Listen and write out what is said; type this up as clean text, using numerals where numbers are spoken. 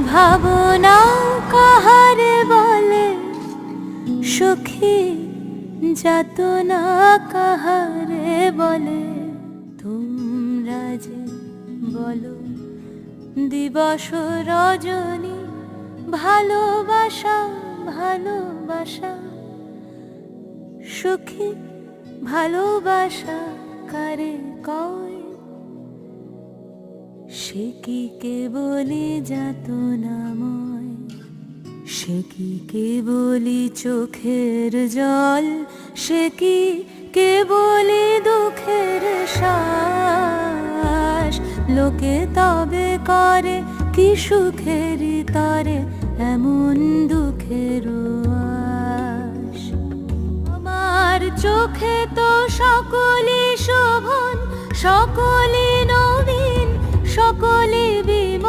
ভাবনা কাহারে বলে সখী, যাতনা কাহারে বলে? তোমরা যে বলো দিবস রজনী, ভালোবাসা ভালোবাসা। সখী ভালোবাসা কারে কয়? সে কি কেবলি যাতনাময়? সে কি কেবলি চোখের জল? সে কি কেবলি দুঃখের শ্বাস? লোকে তবে করে কি সুখেরই তরে এমন দুঃখের আশ? আমার চোখে তো সকলই শোভন, সকলই নবীন, সকলই বিমল।